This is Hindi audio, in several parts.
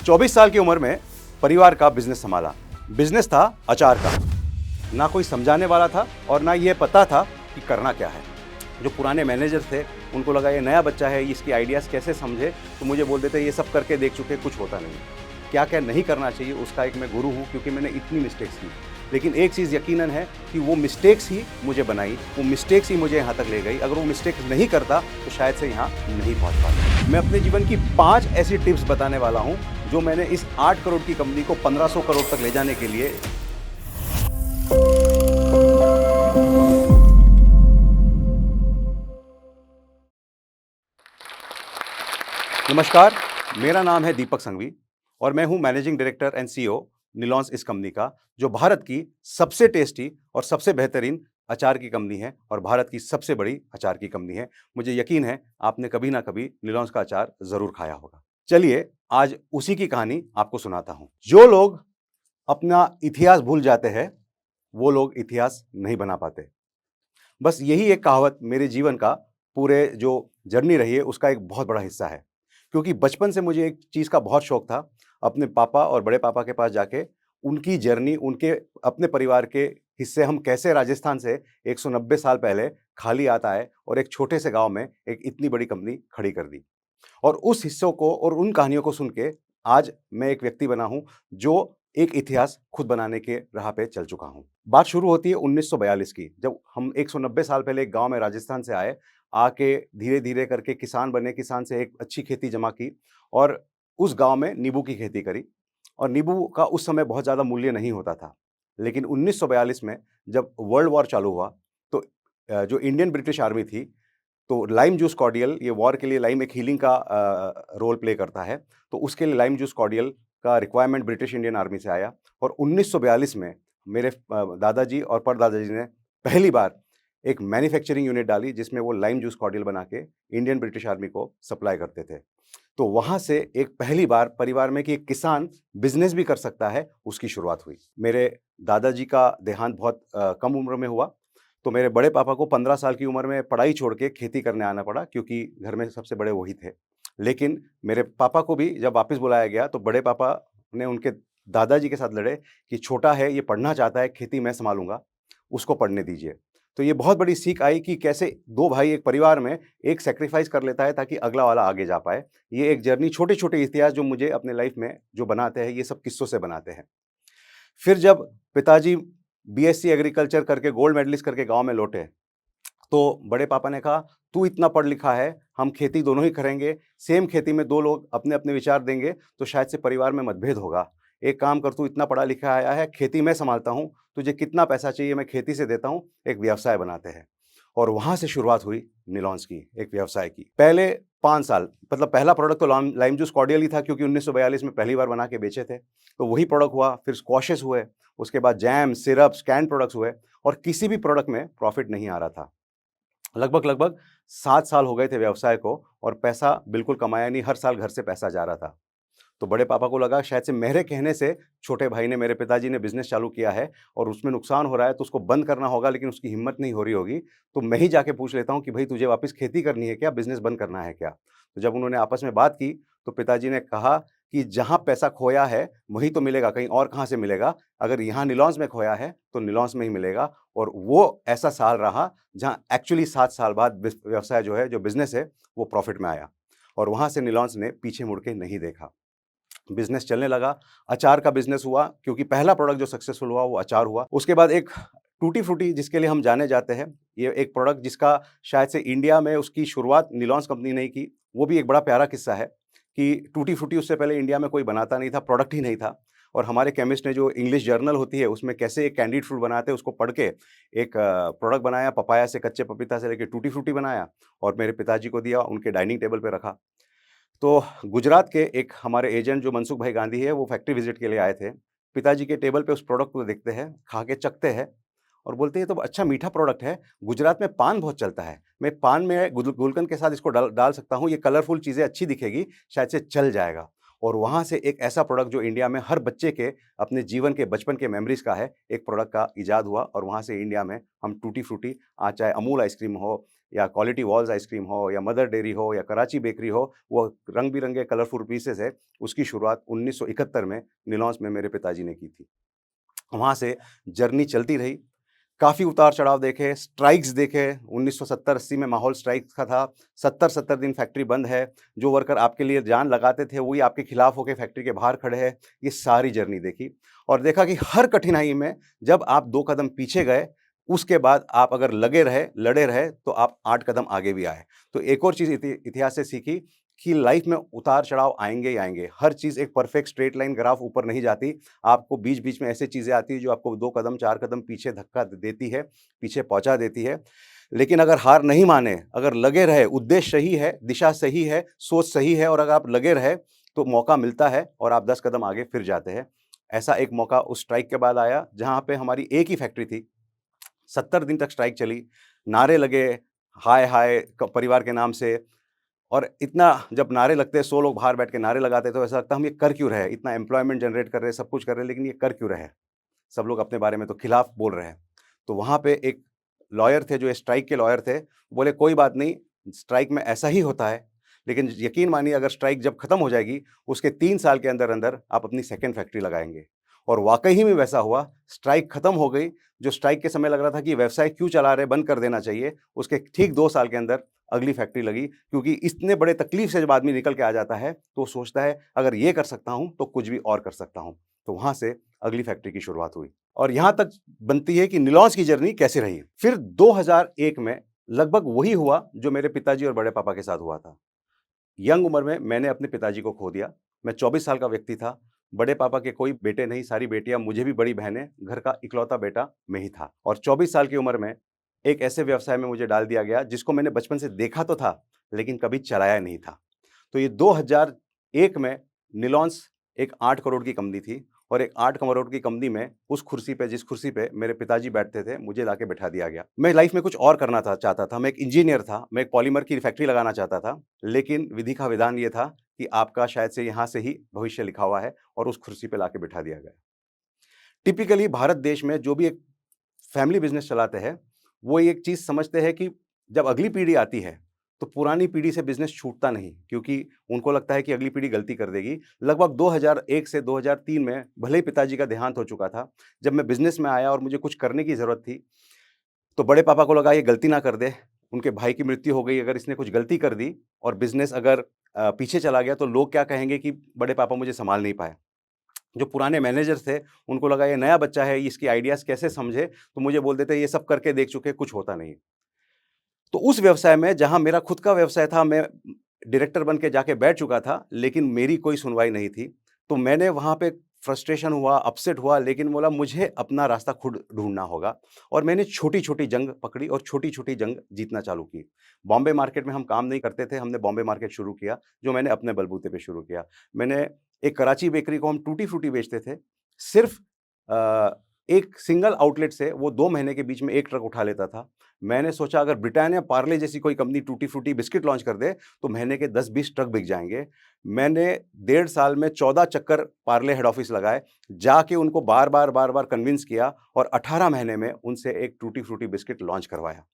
24 साल की उम्र में परिवार का बिजनेस संभाला। बिजनेस था अचार का। ना कोई समझाने वाला था और ना ये पता था कि करना क्या है। जो पुराने मैनेजर थे उनको लगा ये नया बच्चा है, इसकी आइडियाज़ कैसे समझे, तो मुझे बोल देते ये सब करके देख चुके, कुछ होता नहीं। क्या क्या नहीं करना चाहिए उसका एक मैं गुरु हूँ, क्योंकि मैंने इतनी मिस्टेक्स की। लेकिन एक चीज़ यकीनन है कि वो मिस्टेक्स ही मुझे बनाई, वो मिस्टेक्स ही मुझे यहाँ तक ले गई। अगर वो मिस्टेक्स नहीं करता तो शायद से यहाँ नहीं पहुँच पाता। मैं अपने जीवन की 5 ऐसी टिप्स बताने वाला हूँ जो मैंने इस 8 करोड़ की कंपनी को 1500 करोड़ तक ले जाने के लिए। नमस्कार, मेरा नाम है दीपक संघवी और मैं हूं मैनेजिंग डायरेक्टर एंड सीईओ निलॉन्स इस कंपनी का, जो भारत की सबसे टेस्टी और सबसे बेहतरीन अचार की कंपनी है और भारत की सबसे बड़ी अचार की कंपनी है। मुझे यकीन है आपने कभी ना कभी निलॉन्स का अचार जरूर खाया होगा। चलिए आज उसी की कहानी आपको सुनाता हूं। जो लोग अपना इतिहास भूल जाते हैं वो लोग इतिहास नहीं बना पाते। बस यही एक कहावत मेरे जीवन का पूरे जो जर्नी रही है उसका एक बहुत बड़ा हिस्सा है। क्योंकि बचपन से मुझे एक चीज़ का बहुत शौक था, अपने पापा और बड़े पापा के पास जाके उनकी जर्नी, उनके अपने परिवार के हिस्से, हम कैसे राजस्थान से 190 साल पहले खाली आता है और एक छोटे से गांव में एक इतनी बड़ी कंपनी खड़ी कर दी। और उस हिस्सों को और उन कहानियों को सुन के आज मैं एक व्यक्ति बना हूं जो एक इतिहास खुद बनाने के राह पे चल चुका हूं। बात शुरू होती है 1942 की, जब हम 190 साल पहले एक गांव में राजस्थान से आए। आके धीरे धीरे करके किसान बने, किसान से एक अच्छी खेती जमा की और उस गांव में नींबू की खेती करी। और नींबू का उस समय बहुत ज़्यादा मूल्य नहीं होता था। लेकिन 1942 में जब वर्ल्ड वॉर चालू हुआ तो जो इंडियन ब्रिटिश आर्मी थी, तो लाइम जूस कॉर्डियल, ये वॉर के लिए लाइम एक हीलिंग का रोल प्ले करता है, तो उसके लिए लाइम जूस कॉर्डियल का रिक्वायरमेंट ब्रिटिश इंडियन आर्मी से आया। और 1942 में मेरे दादाजी और परदादाजी ने पहली बार एक मैन्युफैक्चरिंग यूनिट डाली जिसमें वो लाइम जूस कॉर्डियल बना के इंडियन ब्रिटिश आर्मी को सप्लाई करते थे। तो वहाँ से एक पहली बार परिवार में कि एक किसान बिजनेस भी कर सकता है, उसकी शुरुआत हुई। मेरे दादाजी का देहांत बहुत कम उम्र में हुआ, तो मेरे बड़े पापा को 15 साल की उम्र में पढ़ाई छोड़ के खेती करने आना पड़ा, क्योंकि घर में सबसे बड़े वही थे। लेकिन मेरे पापा को भी जब वापस बुलाया गया तो बड़े पापा ने उनके दादाजी के साथ लड़े कि छोटा है, ये पढ़ना चाहता है, खेती मैं सँभालूँगा, उसको पढ़ने दीजिए। तो ये बहुत बड़ी सीख आई कि कैसे 2 भाई एक परिवार में एक सैक्रिफाइस कर लेता है ताकि अगला वाला आगे जा पाए। ये एक जर्नी, छोटे-छोटे इतिहास जो मुझे अपने लाइफ़ में जो बनाते हैं, ये सब किस्सों से बनाते हैं। फिर जब पिताजी बीएससी एग्रीकल्चर करके गोल्ड मेडलिस्ट करके गाँव में लौटे, तो बड़े पापा ने कहा, "तू इतना पढ़ लिखा है, हम खेती दोनों ही करेंगे, सेम खेती में 2 लोग अपने-अपने विचार देंगे, तो शायद से परिवार में मतभेद होगा। एक काम कर, तू इतना पढ़ा लिखा आया है, खेती मैं सँभालता हूँ, तुझे कितना पैसा चाहिए मैं खेती से देता हूँ, एक व्यवसाय बनाते हैं।" और वहाँ से शुरुआत हुई निलॉन्स की, एक व्यवसाय की। पहले 5 साल, मतलब पहला प्रोडक्ट तो लाइम जूस कॉर्डियल ही था, क्योंकि 1942 में पहली बार बना के बेचे थे, तो वही प्रोडक्ट हुआ। फिर स्क्वॉशेस हुए, उसके बाद जैम, सिरप्स, कैन्ड प्रोडक्ट्स हुए और किसी भी प्रोडक्ट में प्रॉफ़िट नहीं आ रहा था। लगभग 7 साल हो गए थे व्यवसाय को और पैसा बिल्कुल कमाया नहीं, हर साल घर से पैसा जा रहा था। तो बड़े पापा को लगा शायद से मेरे कहने से छोटे भाई ने, मेरे पिताजी ने बिज़नेस चालू किया है और उसमें नुकसान हो रहा है, तो उसको बंद करना होगा, लेकिन उसकी हिम्मत नहीं हो रही होगी, तो मैं ही जाके पूछ लेता हूँ कि भई तुझे वापस खेती करनी है क्या? बिज़नेस बंद करना है क्या? तो जब उन्होंने आपस में बात की, तो पिताजी ने कहा कि जहाँ पैसा खोया है, वहीं तो मिलेगा, कहीं और कहाँ से मिलेगा? अगर यहाँ निलॉन्स में खोया है, तो निलॉन्स में ही मिलेगा। और वो ऐसा साल रहा जहाँ एक्चुअली 7 साल बाद व्यवसाय जो है, जो बिज़नेस है, वो प्रॉफ़िट में आया और वहाँ से निलॉन्स ने पीछे मुड़ के नहीं देखा। बिज़नेस चलने लगा, अचार का बिज़नेस हुआ, क्योंकि पहला प्रोडक्ट जो सक्सेसफुल हुआ वो अचार हुआ। उसके बाद एक टूटी फ्रूटी जिसके लिए हम जाने जाते हैं, ये एक प्रोडक्ट जिसका शायद से इंडिया में उसकी शुरुआत निलॉन्स कंपनी ने ही की। वो भी एक बड़ा प्यारा किस्सा है कि टूटी फ्रूटी उससे पहले इंडिया में कोई बनाता नहीं था, प्रोडक्ट ही नहीं था। और हमारे केमिस्ट ने जो इंग्लिश जर्नल होती है उसमें कैसे एक कैंडिड फ्रूट बनाते हैं उसको पढ़ के एक प्रोडक्ट बनाया, पपाया से, कच्चे पपीता से लेके टूटी फ्रूटी बनाया और मेरे पिताजी को दिया, उनके डाइनिंग टेबल पे रखा। तो गुजरात के एक हमारे एजेंट जो मनसुख भाई गांधी है, वो फैक्ट्री विजिट के लिए आए थे। पिताजी के टेबल पे उस प्रोडक्ट को देखते हैं, खा के चखते हैं और बोलते हैं, "ये तो अच्छा मीठा प्रोडक्ट है, गुजरात में पान बहुत चलता है। मैं पान में गुलकंद के साथ इसको डाल डाल सकता हूँ, ये कलरफुल चीज़ें अच्छी दिखेगी, शायद से चल जाएगा।" और वहाँ से एक ऐसा प्रोडक्ट जो इंडिया में हर बच्चे के अपने जीवन के बचपन के मेमोरीज़ का है, एक प्रोडक्ट का इजाद हुआ और वहाँ से इंडिया में हम टूटी फ्रूटी, आज चाहे अमूल आइसक्रीम हो, या क्वालिटी वॉल्स आइसक्रीम हो या मदर डेयरी हो या कराची बेकरी हो, वो रंग बिरंगे कलरफुल पीसेस है, उसकी शुरुआत 1971 में निलॉन्स में मेरे पिताजी ने की थी। वहाँ से जर्नी चलती रही, काफ़ी उतार-चढ़ाव देखे, स्ट्राइक्स देखे, 1970-80 में माहौल स्ट्राइक्स का था, 70-70 दिन फैक्ट्री बंद है, जो वर्कर आपके लिए जान लगाते थे, वही आपके खिलाफ होके फैक्ट्री के बाहर खड़े हैं, ये सारी जर्नी देखी और देखा कि हर कठिनाई में जब आप 2 कदम पीछे गए, उसके बाद आप अगर लगे रहे, लड़े रहे, तो आप 8 कदम आगे भी आए। तो एक और चीज़ इतिहास से सीखी कि लाइफ में उतार-चढ़ाव आएँगे ही आएँगे, हर चीज़ एक परफेक्ट स्ट्रेट लाइन ग्राफ ऊपर नहीं जाती, आपको बीच-बीच में ऐसी चीज़ें आती हैं जो आपको 2 कदम 4 कदम पीछे धक्का देती है, पीछे पहुँचा देती है। लेकिन अगर हार नहीं माने, अगर लगे रहे, उद्देश्य सही है, दिशा सही है, सोच सही है और अगर आप लगे रहे, तो मौका मिलता है और आप 10 कदम आगे फिर जाते हैं। ऐसा एक मौका उस स्ट्राइक के बाद आया, जहाँ पे हमारी एक ही फैक्ट्री थी, 70 दिन तक स्ट्राइक चली, नारे लगे, हाय हाय क परिवार के नाम से और इतना जब नारे लगते 100 लोग बाहर बैठ के नारे लगाते तो ऐसा लगता हम ये कर क्यों रहे हैं? इतना एम्प्लॉयमेंट जनरेट कर रहे हैं, सब कुछ कर रहे हैं, लेकिन ये कर क्यों रहे हैं? सब लोग अपने बारे में तो खिलाफ बोल रहे हैं। तो वहाँ पे एक लॉयर थे जो स्ट्राइक के लॉयर थे, बोले कोई बात नहीं, स्ट्राइक में ऐसा ही होता है, लेकिन यकीन मानिए अगर स्ट्राइक जब खत्म हो जाएगी, उसके 3 साल के अंदर-अंदर आप अपनी सेकंड फैक्ट्री लगाएँगे। और वाक़ई ही में वैसा हुआ, स्ट्राइक खत्म हो गई, जो स्ट्राइक के समय लग रहा था कि व्यवसाय क्यों चला रहे, बंद कर देना चाहिए, उसके ठीक 2 साल के अंदर अगली फैक्ट्री लगी क्योंकि इतने बड़े तकलीफ से जब आदमी निकल के आ जाता है, तो वो सोचता है अगर ये कर सकता हूँ, तो कुछ भी और कर सकता हूँ। तो वहाँ से अगली फैक्ट्री की शुरुआत हुई और यहाँ तक बनती है कि निलॉन्स की जर्नी कैसे रही। फिर 2001 में लगभग वही हुआ जो मेरे पिताजी और बड़े पापा के साथ हुआ था। यंग उम्र में मैंने अपने पिताजी को खो दिया। मैं 24 साल का व्यक्ति था। बड़े पापा के कोई बेटे नहीं, सारी बेटियाँ, मुझे भी बड़ी बहनें, घर का इकलौता बेटा मैं ही था। और 24 साल की उम्र में एक ऐसे व्यवसाय में मुझे डाल दिया गया जिसको मैंने बचपन से देखा तो था, लेकिन कभी चलाया नहीं था। तो ये 2001 में निलॉन्स एक 8 करोड़ की कंपनी थी और एक 8 करोड़ की कंपनी में उस कुर्सी पे, जिस कुर्सी पे मेरे पिताजी बैठते थे, मुझे लाके बिठा दिया गया। मैं लाइफ में कुछ और करना चाहता था। मैं एक इंजीनियर था, मैं एक पॉलीमर की फैक्ट्री लगाना चाहता था, लेकिन विधि का विधान ये था कि आपका शायद से यहाँ से ही भविष्य लिखा हुआ है और उस कुर्सी पे लाके बिठा दिया गया। टिपिकली भारत देश में जो भी एक फैमिली बिज़नेस चलाते हैं, वो एक चीज़ समझते हैं कि जब अगली पीढ़ी आती है, तो पुरानी पीढ़ी से बिज़नेस छूटता नहीं क्योंकि उनको लगता है कि अगली पीढ़ी गलती कर देगी। लगभग 2001 से 2003 में भले ही पिताजी का देहांत हो चुका था, जब मैं बिज़नेस में आया और मुझे कुछ करने की ज़रूरत थी, तो बड़े पापा को लगा ये गलती ना कर दे। उनके भाई की मृत्यु हो गई, अगर इसने कुछ गलती कर दी और बिज़नेस अगर पीछे चला गया, तो लोग क्या कहेंगे कि बड़े पापा मुझे सँभाल नहीं पाए। जो पुराने मैनेजर्स थे, उनको लगा ये नया बच्चा है, इसकी आइडियाज़ कैसे समझे, तो मुझे बोल देते ये सब करके देख चुके, कुछ होता नहीं। तो उस व्यवसाय में जहाँ मेरा खुद का व्यवसाय था, मैं डायरेक्टर बन के जाके बैठ चुका था, लेकिन मेरी कोई सुनवाई नहीं थी। तो मैंने वहाँ पे फ्रस्ट्रेशन हुआ, अपसेट हुआ, लेकिन बोला मुझे अपना रास्ता खुद ढूँढना होगा और मैंने छोटी-छोटी जंग पकड़ी और छोटी-छोटी जंग जीतना चालू की। बॉम्बे मार्केट में हम काम नहीं करते थे, हमने बॉम्बे मार्केट शुरू किया, जो मैंने अपने बलबूते पे शुरू किया। मैंने एक कराची बेकरी को हम टूटी फ्रूटी बेचते थे, सिर्फ़ एक सिंगल आउटलेट से वो 2 महीने के बीच में 1 ट्रक उठा लेता था। मैंने सोचा अगर ब्रिटानिया, पार्ले जैसी कोई company tutti frutti biscuit launch कर दे, तो महीने के 10-20 ट्रक बिक जाएँगे। मैंने 1.5 साल में 14 चक्कर पार्ले हेड ऑफिस लगाए, जाके उनको बार-बार, बार-बार कन्विंस किया और 18 महीने में उनसे एक टूटी फ्रूटी बिस्किट लॉन्च करवाया।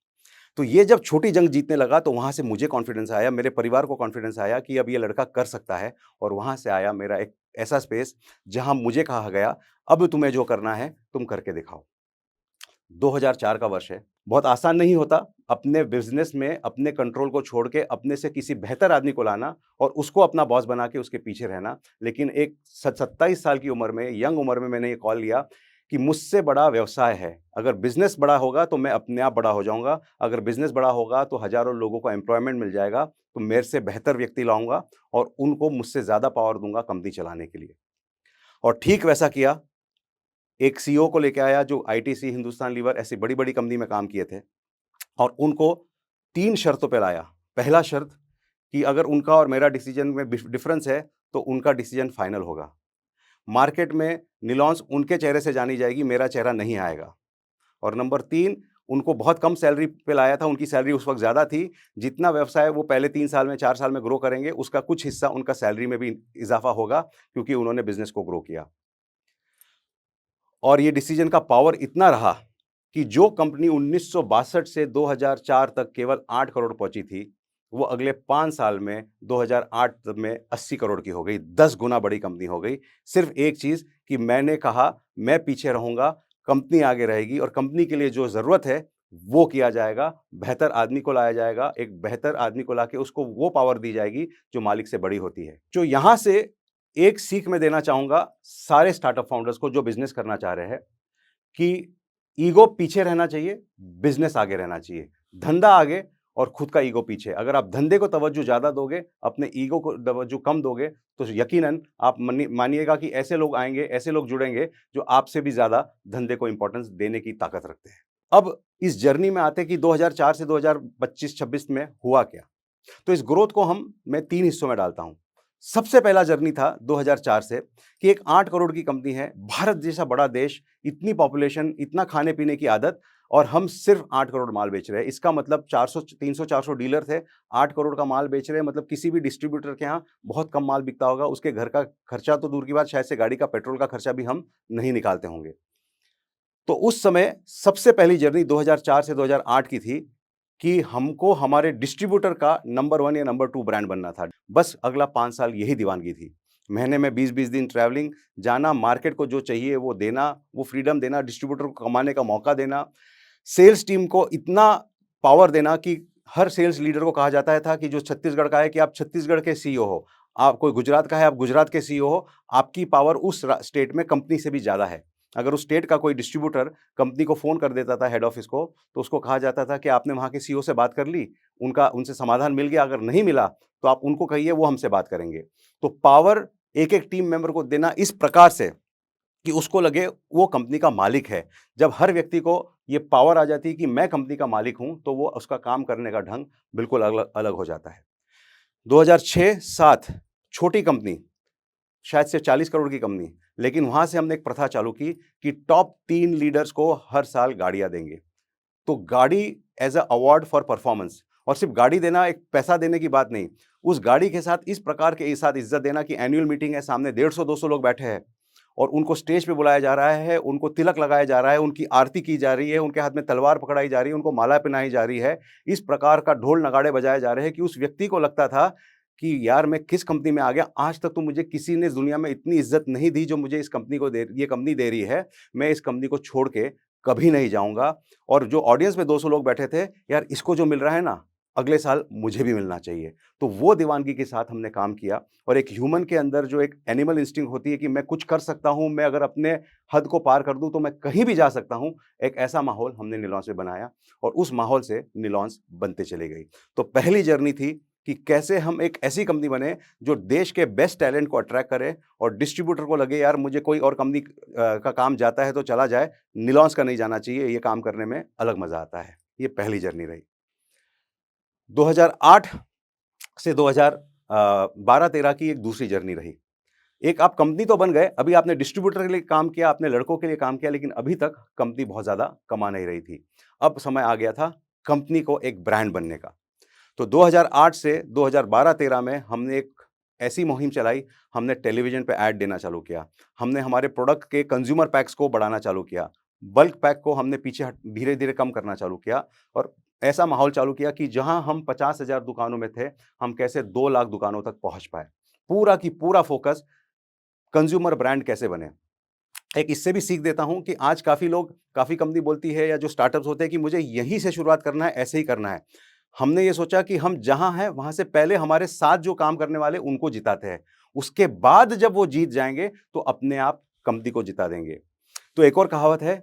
तो ये जब छोटी जंग जीतने लगा, तो वहाँ से मुझे कॉन्फिडेंस आया, मेरे परिवार को कॉन्फिडेंस आया कि अब ये लड़का कर सकता है और वहाँ से आया मेरा एक ऐसा स्पेस, जहाँ मुझे कहा गया, "अब तुम्हें जो करना है, तुम करके दिखाओ।" 2004 का वर्ष है। बहुत आसान नहीं होता अपने बिज़नेस में अपने कंट्रोल को छोड़ के अपने से किसी बेहतर आदमी को लाना और उसको अपना बॉस बना के उसके पीछे रहना। लेकिन एक 27 साल की उम्र में, यंग उम्र में मैंने ये कॉल लिया कि मुझसे बड़ा व्यवसाय है। अगर बिज़नेस बड़ा होगा तो मैं अपने आप बड़ा हो जाऊँगा। अगर बिज़नेस बड़ा होगा तो हज़ारों लोगों को एम्प्लॉयमेंट मिल जाएगा। तो मेरे से बेहतर व्यक्ति लाऊँगा और उनको मुझसे ज़्यादा पावर दूँगा कंपनी चलाने के लिए। और ठीक वैसा किया। एक सीईओ को लेके आया जो आईटीसी, हिंदुस्तान लीवर ऐसी बड़ी-बड़ी कंपनी में काम किए थे और उनको 3 शर्तों पे लाया। पहला शर्त कि अगर उनका और मेरा डिसीजन में डिफरेंस है, तो उनका डिसीजन फाइनल होगा। मार्केट में निलॉन्स उनके चेहरे से जानी जाएगी, मेरा चेहरा नहीं आएगा। और नंबर 3, उनको बहुत कम सैलरी पे लाया था, उनकी सैलरी उस वक़्त ज़्यादा थी। जितना व्यवसाय वो पहले 3 साल में, 4 साल में ग्रो करेंगे, उसका कुछ हिस्सा उनका सैलरी में भी इज़ाफ़ा होगा क्योंकि उन्होंने बिज़नेस को ग्रो किया। और ये डिसीजन का पावर इतना रहा कि जो कंपनी 1962 से 2004 तक केवल 8 करोड़ पहुंची थी, वो अगले 5 साल में 2008 में 80 करोड़ की हो गई, 10 गुना बड़ी कंपनी हो गई। सिर्फ एक चीज कि मैंने कहा मैं पीछे रहूंगा, कंपनी आगे रहेगी और कंपनी के लिए जो जरूरत है वो किया जाएगा, बेहतर आदमी को लाया जाएगा, एक बेहतर आदमी को लाके उसको वो पावर दी जाएगी जो मालिक से बड़ी होती है। जो यहां से एक सीख मैं देना चाहूंगा सारे स्टार्टअप फाउंडर्स को जो बिजनेस करना चाह रहे हैं कि ईगो पीछे रहना चाहिए, बिजनेस आगे रहना चाहिए। धंधा आगे और खुद का ईगो पीछे। अगर आप धंधे को तवज्जो ज्यादा दोगे, अपने ईगो को तवज्जो कम दोगे, तो यकीनन आप मानिएगा कि ऐसे लोग आएंगे, ऐसे लोग जुड़ेंगे जो आपसे भी ज्यादा धंधे को इंपॉर्टेंस देने की ताकत रखते हैं। अब इस जर्नी में आते कि 2004 से 2025-26 में हुआ क्या। तो इस ग्रोथ को मैं 3 हिस्सों में डालता हूं। सबसे पहला जर्नी था 2004 से कि एक 8 करोड़ की कंपनी है, भारत जैसा बड़ा देश, इतनी पॉपुलेशन, इतना खाने पीने की आदत, और हम सिर्फ 8 करोड़ माल बेच रहे हैं। इसका मतलब 400 300 400 डीलर थे, 8 करोड़ का माल बेच रहे हैं। मतलब किसी भी डिस्ट्रीब्यूटर के यहाँ बहुत कम माल बिकता होगा, उसके घर का खर्चा तो दूर की बात, शायद से गाड़ी का पेट्रोल का खर्चा भी हम नहीं निकालते होंगे। तो उस समय सबसे पहली जर्नी 2004 से 2008 की थी कि हमको हमारे डिस्ट्रीब्यूटर का नंबर 1 या नंबर 2 ब्रांड बनना था। बस अगला 5 साल यही दीवानगी थी। महीने में 20-20 दिन ट्रैवलिंग, जाना, मार्केट को जो चाहिए वो देना, वो फ्रीडम देना, डिस्ट्रीब्यूटर को कमाने का मौका देना, सेल्स टीम को इतना पावर देना कि हर सेल्स लीडर को कहा जाता था कि जो छत्तीसगढ़ का है कि आप छत्तीसगढ़ के सीईओ हो, आप कोई गुजरात का है आप गुजरात के सीईओ हो, आपकी पावर उस स्टेट में कंपनी से भी ज्यादा है। अगर उस स्टेट का कोई डिस्ट्रीब्यूटर कंपनी को फोन कर देता था हेड ऑफिस को, तो उसको कहा जाता था कि आपने वहां के सीईओ से बात कर ली, उनसे समाधान मिल गया, अगर नहीं मिला तो आप उनको कहिए वो हमसे बात करेंगे। तो पावर एक एक टीम मेंबर को देना इस प्रकार से कि उसको लगे वो कंपनी का मालिक है। जब हर व्यक्ति को ये पावर आ जाती है कि मैं कंपनी का मालिक हूं, तो वो उसका काम करने का ढंग बिल्कुल अलग अलग हो जाता है। 2006-7 छोटी कंपनी, शायद से 40 करोड़ की कंपनी, लेकिन वहां से हमने एक प्रथा चालू की कि टॉप 3 लीडर्स को हर साल गाड़ियां देंगे। तो गाड़ी as a award for performance, और सिर्फ गाड़ी देना एक पैसा देने की बात नहीं, उस गाड़ी के साथ इस प्रकार के साथ इज्जत देना कि एनुअल मीटिंग है, सामने 150-200 लोग बैठे हैं और उनको स्टेज पे बुलाया जा रहा है, उनको तिलक लगाया जा रहा है, उनकी आरती की जा रही है, उनके हाथ में तलवार पकड़ाई जा रही है, उनको माला पहनाई जा रही है, इस प्रकार का ढोल नगाड़े बजाए जा रहे हैं कि उस व्यक्ति को लगता था कि यार मैं किस कंपनी में आ गया, आज तक तो मुझे किसी ने दुनिया में इतनी इज्जत नहीं दी जो मुझे इस कंपनी को ये कंपनी दे रही है, मैं इस कंपनी को छोड़ के कभी नहीं जाऊंगा। और जो ऑडियंस में 200 लोग बैठे थे, यार इसको जो मिल रहा है ना, अगले साल मुझे भी मिलना चाहिए। तो वो दीवानगी के साथ हमने काम किया। और एक ह्यूमन के अंदर जो एक एनिमल इंस्टिंक्ट होती है कि मैं कुछ कर सकता हूं, मैं अगर अपने हद को पार कर दूं तो मैं कहीं भी जा सकता हूं, एक ऐसा माहौल हमने निलॉन्स में बनाया और उस माहौल से निलॉन्स बनते चले गई। तो पहली जर्नी थी कि कैसे हम एक ऐसी कंपनी बने जो देश के बेस्ट टैलेंट को अट्रैक्ट करे और डिस्ट्रीब्यूटर को लगे यार मुझे कोई और कंपनी का काम जाता है तो चला जाए, निलॉन्स का नहीं जाना चाहिए, ये काम करने में अलग मजा आता है। ये पहली जर्नी रही। 2008 से 2012-13 की एक दूसरी जर्नी रही। एक आप कंपनी तो बन गए, अभी आपने डिस्ट्रीब्यूटर के लिए काम किया, आपने लड़कों के लिए काम किया, लेकिन अभी तक कंपनी बहुत ज्यादा कमा नहीं रही थी। अब समय आ गया था कंपनी को एक ब्रांड बनने का। तो 2008 से 2012-13 में हमने एक ऐसी मुहिम चलाई, हमने टेलीविजन पे ऐड देना चालू किया, हमने हमारे प्रोडक्ट के कंज्यूमर पैक्स को बढ़ाना चालू किया, बल्क पैक को हमने पीछे धीरे धीरे कम करना चालू किया और ऐसा माहौल चालू किया कि जहां हम 50,000 दुकानों में थे, हम कैसे 2 लाख दुकानों तक पहुंच पाए। पूरा की पूरा फोकस कंज्यूमर ब्रांड कैसे बने। एक इससे भी सीख देता हूं कि आज काफी लोग, काफी कंपनी बोलती है या जो स्टार्टअप्स होते हैं कि मुझे यहीं से शुरुआत करना है, ऐसे ही करना है। हमने ये सोचा कि हम जहां हैं वहां से पहले हमारे साथ जो काम करने वाले उनको जिताते हैं, उसके बाद जब वो जीत जाएंगे तो अपने आप कंपनी को जिता देंगे। तो एक और कहावत है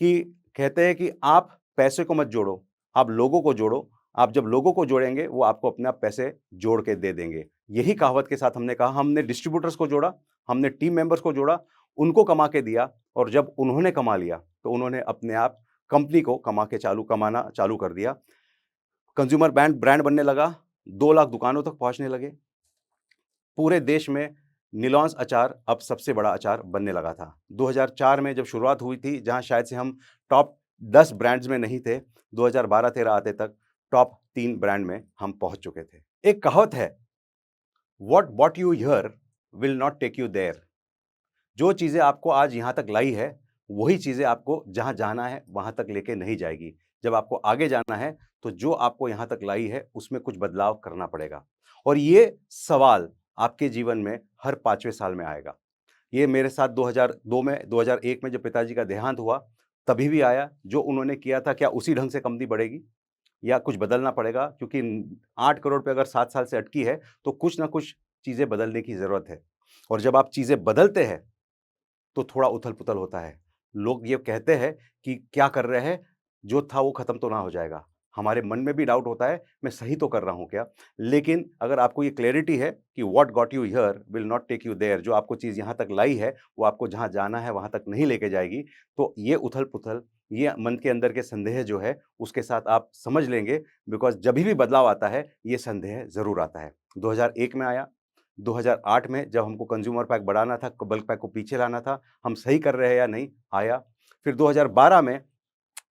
कि कहते हैं कि आप पैसे को मत जोड़ो, आप लोगों को जोड़ो। आप जब लोगों को जोड़ेंगे वो आपको अपने आप पैसे जोड़ के दे देंगे। यही कहावत के साथ हमने कहा, हमने डिस्ट्रीब्यूटर्स को जोड़ा, हमने टीम मेंबर्स को जोड़ा, उनको कमा के दिया और जब उन्होंने कमा लिया तो उन्होंने अपने आप कंपनी को कमाना चालू कर दिया। कंज्यूमर ब्रांड बनने लगा, 2 लाख दुकानों तक पहुंचने लगे। पूरे देश में निलॉन्स अचार अब सबसे बड़ा अचार बनने लगा था। 2004 में जब शुरुआत हुई थी, जहां शायद से हम टॉप 10 ब्रांड्स में नहीं थे, 2012-13 आते तक टॉप 3 ब्रांड में हम पहुंच चुके थे। एक कहावत है, what you here will not take you there. जो चीजें आपको आज यहां तक लाई है वही चीज़ें आपको जहाँ जाना है वहाँ तक लेके नहीं जाएगी। जब आपको आगे जाना है तो जो आपको यहाँ तक लाई है उसमें कुछ बदलाव करना पड़ेगा। और ये सवाल आपके जीवन में हर 5वें साल में आएगा। ये मेरे साथ 2002 में 2001 में जब पिताजी का देहांत हुआ, तभी भी आया। जो उन्होंने किया था क्या उसी ढंग से कंपनी बढ़ेगी या कुछ बदलना पड़ेगा? क्योंकि 8 करोड़ पे अगर 7 साल से अटकी है, तो कुछ ना कुछ चीज़ें बदलने की ज़रूरत है। और जब आप चीज़ें बदलते हैं, तो थोड़ा उथल-पुथल होता है। लोग ये कहते हैं कि क्या कर रहे हैं? जो था वो खत्म तो ना हो जाएगा। हमारे मन में भी डाउट होता है, मैं सही तो कर रहा हूँ क्या? लेकिन अगर आपको ये क्लैरिटी है कि what got you here will not take you there, जो आपको चीज़ यहाँ तक लाई है, वो आपको जहाँ जाना है वहाँ तक नहीं लेके जाएगी। तो ये उथल-पुथल, ये मन के अंदर के संदेह जो है, उसके साथ आप समझ लेंगे, बिकॉज़ जभी भी बदलाव आता है, ये संदेह ज़रूर आता है। 2001 में आया, 2008 में जब हमको कंज्यूमर पैक बढ़ाना था, बल्क पैक को पीछे लाना था, हम सही कर रहे हैं या नहीं, आया। फिर 2012 में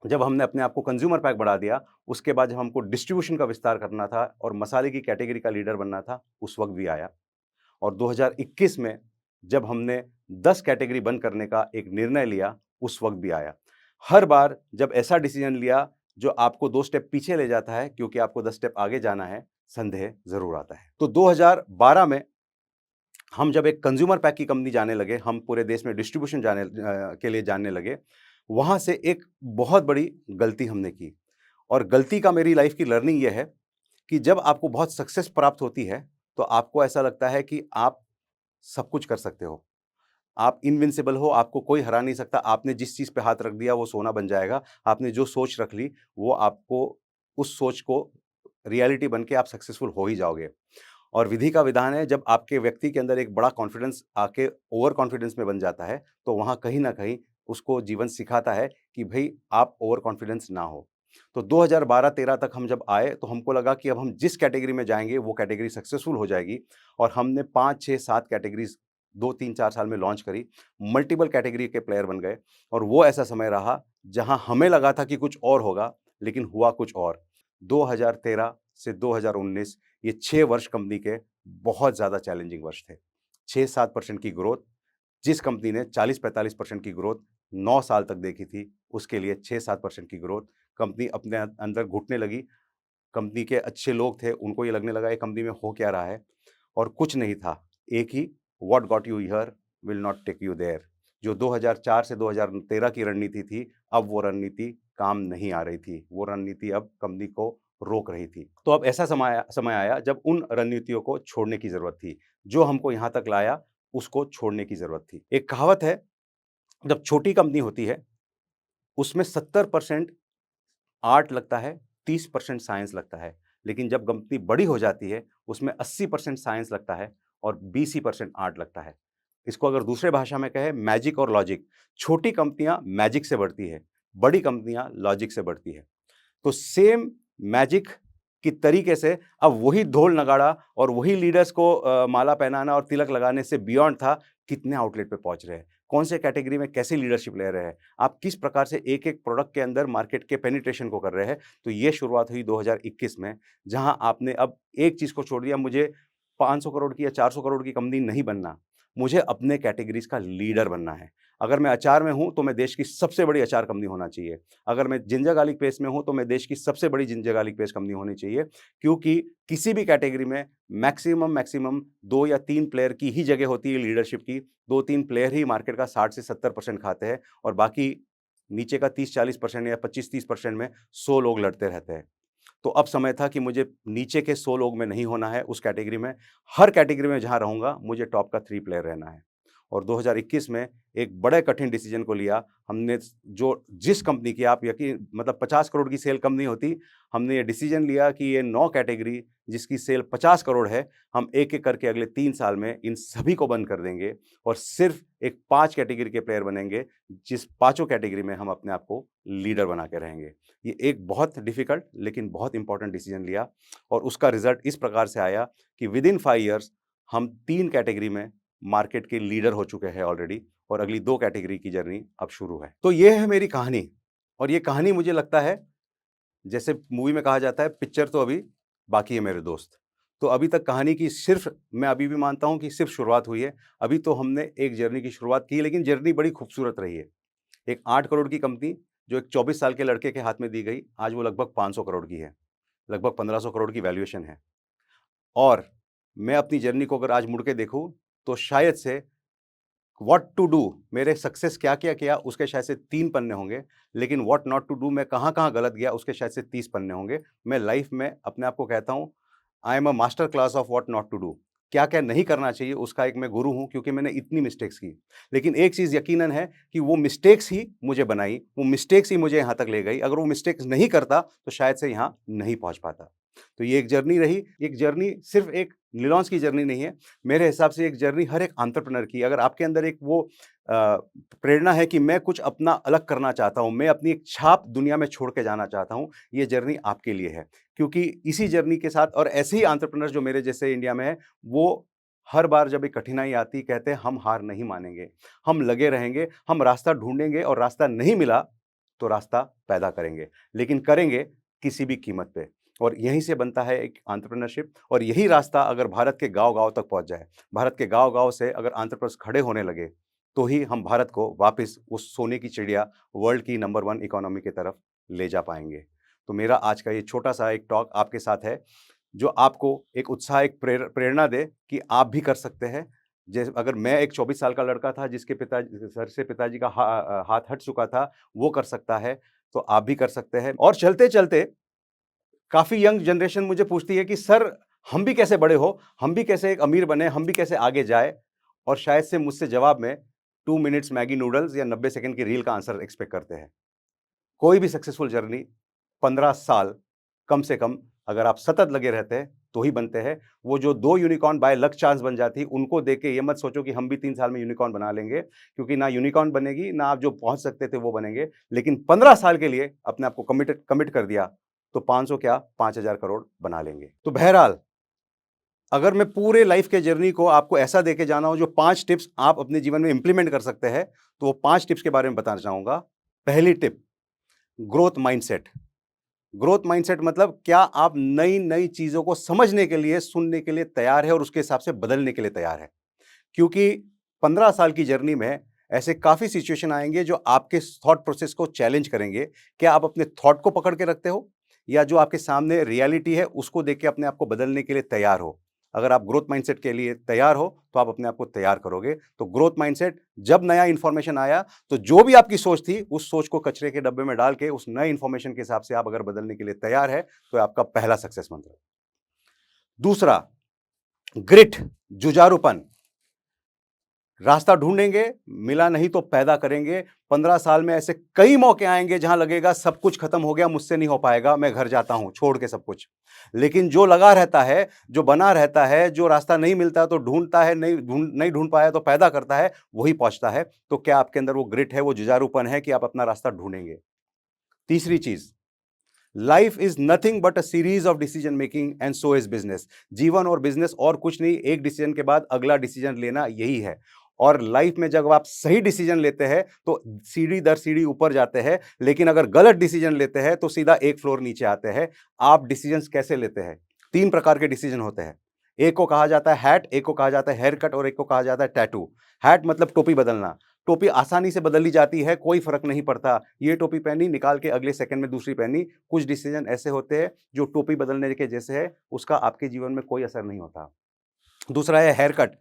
जब हमने अपने आप को कंज्यूमर पैक बढ़ा दिया, उसके बाद जब हमको डिस्ट्रीब्यूशन का विस्तार करना था और मसाले की कैटेगरी का लीडर बनना था, उस वक़्त भी आया। और 2021 में जब हमने 10 कैटेगरी बंद करने का एक निर्णय लिया, उस वक़्त भी आया। हर बार जब ऐसा डिसीज़न लिया जो आपको 2 स्टेप पीछे ले जाता है क्योंकि आपको 10 स्टेप आगे जाना है, संदेह ज़रूर आता है। तो 2012 में हम जब एक कंज्यूमर पैक की कंपनी जाने लगे, हम पूरे देश में डिस्ट्रीब्यूशन के लिए जानने लगे, वहाँ से एक बहुत बड़ी गलती हमने की। और गलती का मेरी लाइफ़ की लर्निंग ये है कि जब आपको बहुत सक्सेस प्राप्त होती है, तो आपको ऐसा लगता है कि आप सब कुछ कर सकते हो। आप इनविंसिबल हो, आपको कोई हरा नहीं सकता। आपने जिस चीज़ पे हाथ रख दिया, वो सोना बन जाएगा। आपने जो सोच रख ली, वो आपको उस सोच को रियलिटी बन के आप सक्सेसफुल हो ही जाओगे। और विधि का विधान है, जब आपके व्यक्ति के अंदर एक बड़ा कॉन्फिडेंस आके ओवर कॉन्फिडेंस में बन जाता है, तो वहाँ कहीं न कहीं उसको जीवन सिखाता है कि भई आप ओवर कॉन्फिडेंस ना हो। तो 2012-13 तक हम जब आए, तो हमको लगा कि अब हम जिस कैटेगरी में जाएँगे, वो कैटेगरी सक्सेसफुल हो जाएगी और हमने 5, 6, 7 कैटेगरीज़ 2, 3, 4 साल में लॉन्च करी। मल्टीपल कैटेगरी के प्लेयर बन गए और वो ऐसा समय रहा, जहाँ हमें लगा था कि कुछ और होगा, लेकिन हुआ कुछ और। 2013 से 2019 ये 6 वर्ष कंपनी के बहुत ज़्यादा चैलेंजिंग वर्ष थे। 6-7% की ग्रोथ, जिस कंपनी ने 40-45% की ग्रोथ 9 साल तक देखी थी, उसके लिए 6-7% की ग्रोथ, कंपनी अपने अंदर घुटने लगी। कंपनी के अच्छे लोग थे, उनको ये लगने लगा ये कंपनी में हो क्या रहा है? और कुछ नहीं था, एक ही what got you here will not take you there. जो 2004 से 2013 की रणनीति थी, अब वो रणनीति काम नहीं आ रही थी। वो रणनीति अब कंपनी को रोक रही थी। तो अब ऐसा समय आया जब उन रणनीतियों को छोड़ने की ज़रूरत थी। जो हमको यहाँ तक लाया, उसको छोड़ने की ज़रूरत थी। एक कहावत है, जब छोटी कंपनी होती है, उसमें 70% आर्ट लगता है, 30% साइंस लगता है। लेकिन जब कंपनी बड़ी हो जाती है, उसमें 80% साइंस लगता है और 20 ही परसेंट आर्ट लगता है। इसको अगर दूसरे भाषा में कहें, मैजिक और लॉजिक। छोटी कंपनियाँ मैजिक से बढ़ती है, बड़ी कंपनियाँ लॉजिक से बढ़ती है। तो सेम मैजिक की तरीके से अब वही ढोल नगाड़ा और वही लीडर्स को माला पहनाना और तिलक लगाने से बियॉन्ड था, कितने आउटलेट पे पहुँच रहे हैं, कौन से कैटेगरी में कैसे लीडरशिप ले रहे हैं, आप किस प्रकार से एक-एक प्रोडक्ट के अंदर मार्केट के पेनिट्रेशन को कर रहे हैं। तो ये शुरुआत हुई 2021 में, जहाँ आपने अब एक चीज़ को छोड़ दिया, मुझे 500 करोड़ की या 400 करोड़ की कंपनी नहीं बनना, मुझे अपने कैटेगरीज़ का लीडर बनना है। अगर मैं अचार में हूँ, तो मैं देश की सबसे बड़ी अचार कंपनी होना चाहिए। अगर मैं जिंजर गार्लिक पेस्ट में हूँ, तो मैं देश की सबसे बड़ी जिंजर गार्लिक पेस्ट कंपनी होनी चाहिए, क्योंकि किसी भी कैटेगरी में मैक्सिमम 2 या 3 प्लेयर की ही जगह होती है लीडरशिप की। 2-3 प्लेयर ही मार्केट का 60 से 70% खाते हैं और बाकी नीचे का 30-40% या 25-30% में 100 लोग लड़ते रहते हैं। तो अब समय था कि मुझे नीचे के 100 लोग में नहीं होना है उस कैटेगरी में। हर कैटेगरी में जहाँ रहूँगा, मुझे टॉप का 3 प्लेयर रहना है। और 2021 में एक बड़े कठिन डिसीजन को लिया। हमने जो जिस कंपनी की आप यकीन मतलब 50 करोड़ की सेल कम नहीं होती, हमने ये डिसीजन लिया कि ये 9 कैटेगरी जिसकी सेल 50 करोड़ है, हम एक-एक करके अगले 3 साल में इन सभी को बंद कर देंगे और सिर्फ़ एक 5 कैटेगरी के प्लेयर बनेंगे, जिस पाँचों कैटेगरी में हम अपने आप को लीडर बना के रहेंगे। ये एक बहुत डिफ़िकल्ट लेकिन बहुत इम्पोर्टेंट डिसीजन लिया और उसका रिज़ल्ट इस प्रकार से आया कि विदिन 5 इयर्स हम 3 कैटेगरी में मार्केट के लीडर हो चुके हैं ऑलरेडी और अगली 2 कैटेगरी की जर्नी अब शुरू है। तो ये है मेरी कहानी और ये कहानी मुझे लगता है जैसे मूवी में कहा जाता है पिक्चर तो अभी बाकी है मेरे दोस्त। तो अभी तक कहानी की सिर्फ़ मैं अभी भी मानता हूँ कि सिर्फ़ शुरुआत हुई है। अभी तो हमने एक जर्नी की शुरुआत की है लेकिन जर्नी बड़ी खूबसूरत रही है। एक 8 करोड़ की कंपनी जो एक 24 साल के लड़के के हाथ में दी गई, आज वो लगभग 500 करोड़ की है, लगभग 1500 करोड़ की वैल्यूएशन है। और मैं अपनी जर्नी को अगर आज मुड़ के देखूं तो शायद से व्हाट टू डू, मेरे सक्सेस क्या क्या किया उसके शायद से 3 पन्ने होंगे, लेकिन व्हाट नॉट टू डू, मैं कहाँ कहाँ गलत गया उसके शायद से 30 पन्ने होंगे। मैं लाइफ में अपने आप को कहता हूँ I am a master class of what not to do. क्या क्या नहीं करना चाहिए उसका एक मैं गुरु हूँ, क्योंकि मैंने इतनी मिस्टेक्स की। लेकिन एक चीज़ यकीनन है कि वो मिस्टेक्स ही मुझे बनाई, वो मिस्टेक्स ही मुझे यहाँ तक ले गई। अगर वो मिस्टेक्स नहीं करता तो शायद से यहाँ नहीं पहुँच पाता। तो ये एक जर्नी रही। एक जर्नी सिर्फ एक निलॉन्स की जर्नी नहीं है, मेरे हिसाब से एक जर्नी हर एक एंटरप्रेन्योर की। अगर आपके अंदर एक वो प्रेरणा है कि मैं कुछ अपना अलग करना चाहता हूँ, मैं अपनी एक छाप दुनिया में छोड़ के जाना चाहता हूँ, ये जर्नी आपके लिए है। क्योंकि इसी जर्नी के साथ और ऐसे ही एंटरप्रेन्योर्स जो मेरे जैसे इंडिया में है, वो हर बार जब एक कठिनाई आती कहते हैं हम हार नहीं मानेंगे, हम लगे रहेंगे, हम रास्ता ढूंढेंगे और रास्ता नहीं मिला तो रास्ता पैदा करेंगे, लेकिन करेंगे किसी भी कीमत पे। और यहीं से बनता है एक एंटरप्रेन्योरशिप। और यही रास्ता अगर भारत के गांव-गांव तक पहुंच जाए, भारत के गांव-गांव से अगर एंटरप्रेन्योर्स खड़े होने लगे, तो ही हम भारत को वापस उस सोने की चिड़िया, वर्ल्ड की नंबर 1 इकोनॉमी की तरफ ले जा पाएंगे। तो मेरा आज का ये छोटा-सा एक टॉक आपके साथ है, जो आपको एक उत्साह, एक प्रेरणा दे कि आप भी कर सकते हैं। जैसे अगर मैं एक 24 साल का लड़का था जिसके सर से पिताजी का हाथ हट चुका था, वो कर सकता है, तो आप भी कर सकते हैं। और चलते-चलते काफ़ी यंग जनरेशन मुझे पूछती है कि सर हम भी कैसे बड़े हो? हम भी कैसे एक अमीर बने? हम भी कैसे आगे जाएँ? और शायद से मुझसे जवाब में 2 मिनट्स मैगी नूडल्स या 90 सेकंड की रील का आंसर एक्सपेक्ट करते हैं। कोई भी सक्सेसफुल जर्नी 15 साल कम से कम अगर आप सतत लगे रहते हैं, तो ही बनते हैं। वो जो 2 यूनिकॉर्न बाय लक चांस बन जाती, उनको देख के ये मत सोचो कि हम भी 3 साल में यूनिकॉर्न बना लेंगे, क्योंकि ना यूनिकॉर्न बनेगी, ना आप जो पहुँच सकते थे वो बनेंगे। लेकिन 15 साल के लिए अपने आप को कमिट कर दिया, तो 500 क्या 5000 करोड़ बना लेंगे। तो बहरहाल, अगर मैं पूरे लाइफ के जर्नी को आपको ऐसा देके जाना हो जो 5 टिप्स आप अपने जीवन में इंप्लीमेंट कर सकते हैं, तो वो 5 टिप्स के बारे में बताना चाहूँगा। पहली tip, growth mindset. Growth mindset मतलब क्या आप नई-नई चीज़ों को समझने के लिए, सुनने के लिए तैयार हैं और उसके हिसाब से बदलने के लिए तैयार हैं। क्योंकि 15 साल की जर्नी में ऐसे काफ़ी सिचुएशन आएँगे जो आपके थॉट प्रोसेस को चैलेंज करेंगे। क्या आप अपने थॉट को पकड़ के रखते हो? या जो आपके सामने रियलिटी है उसको देख के अपने आप को बदलने के लिए तैयार हो? अगर आप ग्रोथ माइंडसेट के लिए तैयार हो, तो आप अपने आप को तैयार करोगे। तो ग्रोथ माइंडसेट, जब नया इन्फॉर्मेशन आया, तो जो भी आपकी सोच थी, उस सोच को कचरे के डब्बे में डाल के उस नए इन्फॉर्मेशन के हिसाब से आप अगर बदलने के लिए तैयार है, तो आपका पहला सक्सेस मंत्र। दूसरा, ग्रिट, जुझारूपन। रास्ता ढूंढेंगे, मिला नहीं तो पैदा करेंगे। 15 साल में ऐसे कई मौके आएंगे जहां लगेगा सब कुछ खत्म हो गया, मुझसे नहीं हो पाएगा, मैं घर जाता हूं छोड़ के सब कुछ। लेकिन जो लगा रहता है, जो बना रहता है, जो रास्ता नहीं मिलता तो ढूंढता है, नहीं ढूंढ पाया तो पैदा करता है, वही पहुंचता है। तो क्या आपके अंदर वो ग्रिट है, वो जुझारूपन है कि आप अपना रास्ता ढूंढेंगे? तीसरी चीज, life is nothing but a series of decision making and so is business. जीवन और बिजनेस और कुछ नहीं, एक डिसीजन के बाद अगला डिसीजन लेना, यही है। और लाइफ में जब आप सही डिसीजन लेते हैं तो सीढ़ी दर सीढ़ी ऊपर जाते हैं, लेकिन अगर गलत डिसीजन लेते हैं तो सीधा एक फ्लोर नीचे आते हैं। आप डिसीजंस कैसे लेते हैं? 3 प्रकार के डिसीजन होते हैं। एक को कहा जाता है हैट, एक को कहा जाता है हेयर कट और एक को कहा जाता है टैटू। हैट मतलब टोपी बदलना। टोपी आसानी से बदली जाती है, कोई फर्क नहीं पड़ता। ये टोपी पहनी, निकाल के अगले सेकंड में दूसरी पहनी। कुछ डिसीजन ऐसे होते हैं जो टोपी बदलने के जैसे है, उसका आपके जीवन में कोई असर नहीं होता। दूसरा है हेयर कट।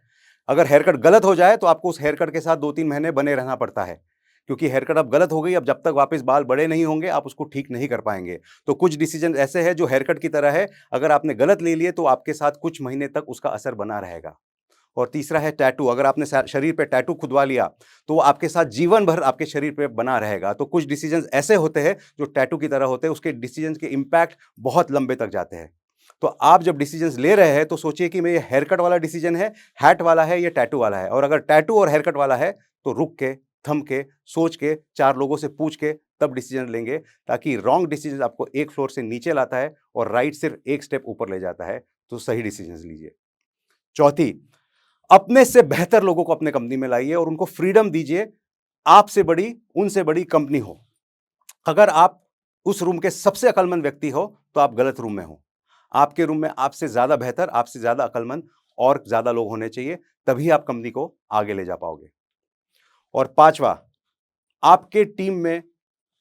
अगर हेयर कट गलत हो जाए तो आपको उस हेयर कट के साथ 2-3 महीने बने रहना पड़ता है, क्योंकि हेयर कट अब गलत हो गई, अब जब तक वापस बाल बड़े नहीं होंगे आप उसको ठीक नहीं कर पाएंगे। तो कुछ डिसीजन ऐसे हैं जो हेयर कट की तरह है, अगर आपने गलत ले लिए तो आपके साथ कुछ महीने तक उसका असर बना रहेगा। और तीसरा है टैटू। अगर आपने शरीर पे टैटू खुदवा लिया तो वो आपके साथ जीवन भर आपके शरीर पे बना रहेगा। तो कुछ डिसीजंस ऐसे होते हैं जो टैटू की तरह होते हैं, उसके डिसीजंस के इम्पैक्ट बहुत लंबे तक जाते हैं। तो आप जब डिसीजंस ले रहे हैं तो सोचिए कि मैं ये हेयर कट वाला डिसीजन है, हैट वाला है, या टैटू वाला है। और अगर टैटू और हेयर कट वाला है तो रुक के, थम के, सोच के, 4 लोगों से पूछ के तब डिसीजन लेंगे, ताकि रॉन्ग डिसीजन आपको एक फ्लोर से नीचे लाता है और राइट सिर्फ एक स्टेप ऊपर ले जाता है। तो सही डिसीजंस लीजिए। चौथी, अपने से बेहतर लोगों को अपने कंपनी में लाइए और उनको फ्रीडम दीजिए। आपसे बड़ी, उनसे बड़ी कंपनी हो। अगर आप उस रूम के सबसे अक्लमंद व्यक्ति हो तो आप गलत रूम में हो। आपके रूम में आपसे ज्यादा बेहतर, आपसे ज्यादा अक्लमंद और ज्यादा लोग होने चाहिए, तभी आप कंपनी को आगे ले जा पाओगे। और पांचवा, आपके टीम में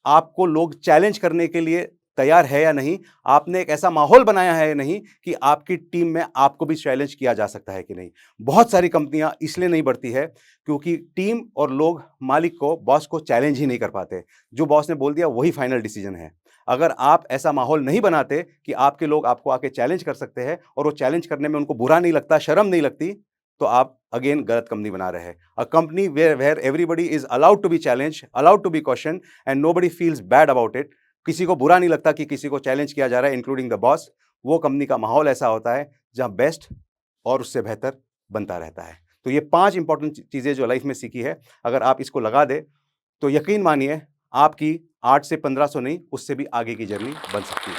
आपको लोग चैलेंज करने के लिए तैयार है या नहीं, आपने एक ऐसा माहौल बनाया है या नहीं कि आपकी टीम में आपको भी चैलेंज किया जा सकता है कि नहीं। बहुत सारी कंपनियां इसलिए नहीं बढ़ती है क्योंकि टीम और लोग मालिक को, बॉस को चैलेंज ही नहीं कर पाते। जो बॉस ने बोल दिया वही फाइनल डिसीजन है। अगर आप ऐसा माहौल नहीं बनाते कि आपके लोग आपको आके चैलेंज कर सकते हैं और वो चैलेंज करने में उनको बुरा नहीं लगता, शर्म नहीं लगती, तो आप अगेन गलत कंपनी बना रहे हैं। A company where everybody is allowed to be challenge, allowed to be question and nobody feels bad about it. किसी को बुरा नहीं लगता कि किसी को चैलेंज किया जा रहा है, इंक्लूडिंग द बॉस। वो कंपनी का माहौल ऐसा होता है जहां बेस्ट और उससे बेहतर बनता रहता है। तो ये 5 इंपॉर्टेंट चीजें जो लाइफ में सीखी है, अगर आप इसको लगा दे तो यकीन मानिए आपकी 8 से 1500 नहीं, उससे भी आगे की जर्नी बन सकती है।